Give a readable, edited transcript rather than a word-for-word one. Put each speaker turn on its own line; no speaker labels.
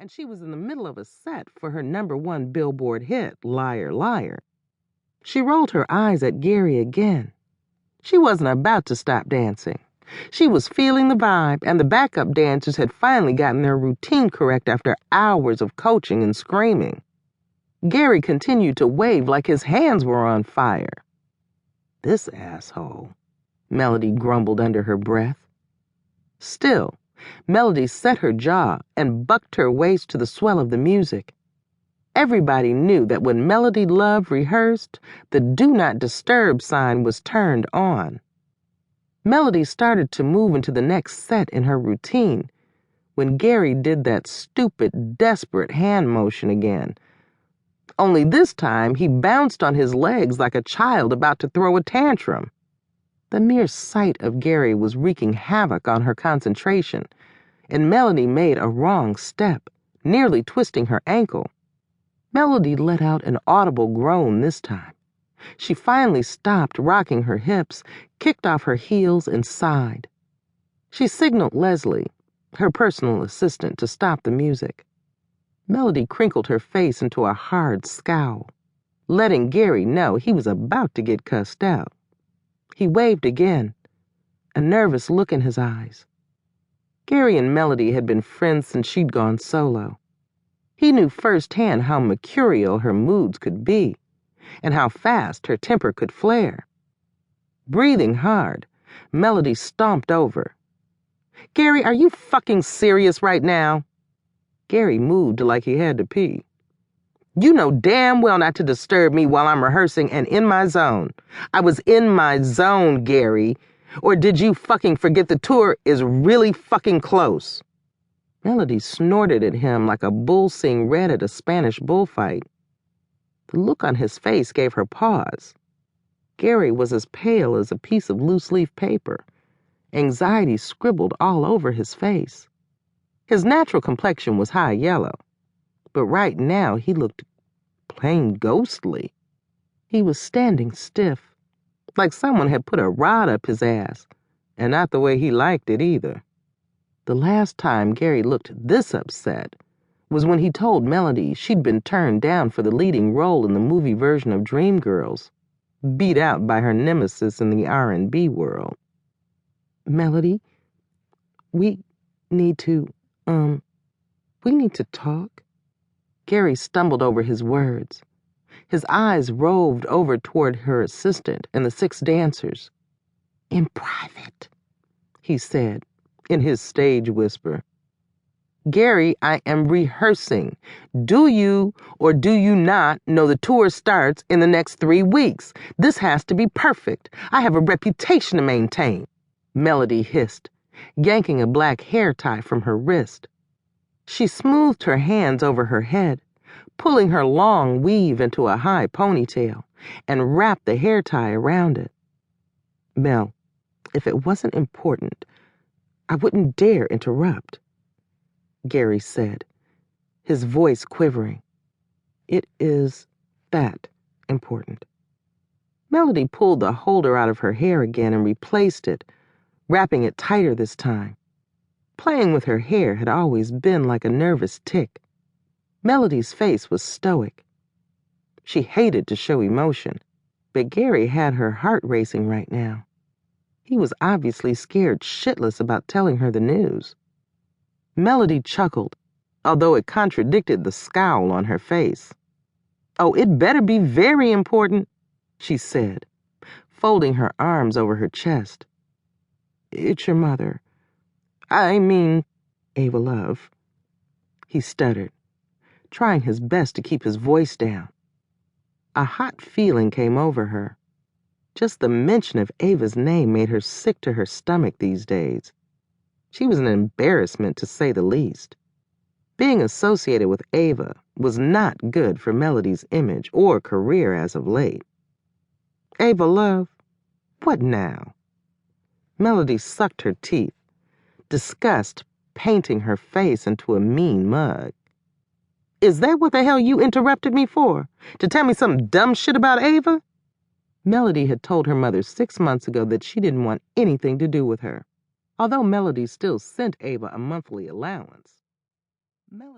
and she was in the middle of a set for her #1 Billboard hit, Liar, Liar. She rolled her eyes at Gary again. She wasn't about to stop dancing. She was feeling the vibe, and the backup dancers had finally gotten their routine correct after hours of coaching and screaming. Gary continued to wave like his hands were on fire. "This asshole," Melody grumbled under her breath. Still, Melody set her jaw and bucked her waist to the swell of the music. Everybody knew that when Melody Love rehearsed, the Do Not Disturb sign was turned on. Melody started to move into the next set in her routine when Gary did that stupid, desperate hand motion again. Only this time he bounced on his legs like a child about to throw a tantrum. The mere sight of Gary was wreaking havoc on her concentration, and Melody made a wrong step, nearly twisting her ankle. Melody let out an audible groan this time. She finally stopped rocking her hips, kicked off her heels, and sighed. She signaled Leslie, her personal assistant, to stop the music. Melody crinkled her face into a hard scowl, letting Gary know he was about to get cussed out. He waved again, a nervous look in his eyes. Gary and Melody had been friends since she'd gone solo. He knew firsthand how mercurial her moods could be, and how fast her temper could flare. Breathing hard, Melody stomped over. "Gary, are you fucking serious right now?" Gary moved like he had to pee. "You know damn well not to disturb me while I'm rehearsing and in my zone. I was in my zone, Gary. Or did you fucking forget the tour is really fucking close?" Melody snorted at him like a bull seeing red at a Spanish bullfight. The look on his face gave her pause. Gary was as pale as a piece of loose-leaf paper. Anxiety scribbled all over his face. His natural complexion was high yellow, but right now he looked plain ghostly. He was standing stiff, like someone had put a rod up his ass, and not the way he liked it either. The last time Gary looked this upset was when he told Melody she'd been turned down for the leading role in the movie version of Dreamgirls, beat out by her nemesis in the R&B world. "Melody, we need to talk." Gary stumbled over his words. His eyes roved over toward her assistant and the 6 dancers. "In private," he said, in his stage whisper. "Gary, I am rehearsing. Do you or do you not know the tour starts in the next 3 weeks? This has to be perfect. I have a reputation to maintain," Melody hissed, yanking a black hair tie from her wrist. She smoothed her hands over her head, pulling her long weave into a high ponytail, and wrapped the hair tie around it. "Mel, if it wasn't important, I wouldn't dare interrupt," Gary said, his voice quivering. "It is that important." Melody pulled the holder out of her hair again and replaced it, wrapping it tighter this time. Playing with her hair had always been like a nervous tic. Melody's face was stoic. She hated to show emotion, but Gary had her heart racing right now. He was obviously scared shitless about telling her the news. Melody chuckled, although it contradicted the scowl on her face. "Oh, it better be very important," she said, folding her arms over her chest. "It's your mother. I mean, Ava Love," he stuttered, trying his best to keep his voice down. A hot feeling came over her. Just the mention of Ava's name made her sick to her stomach these days. She was an embarrassment, to say the least. Being associated with Ava was not good for Melody's image or career as of late. Ava Love? What now? Melody sucked her teeth, disgust painting her face into a mean mug. "Is that what the hell you interrupted me for? To tell me some dumb shit about Ava?" Melody had told her mother 6 months ago that she didn't want anything to do with her, although Melody still sent Ava a monthly allowance.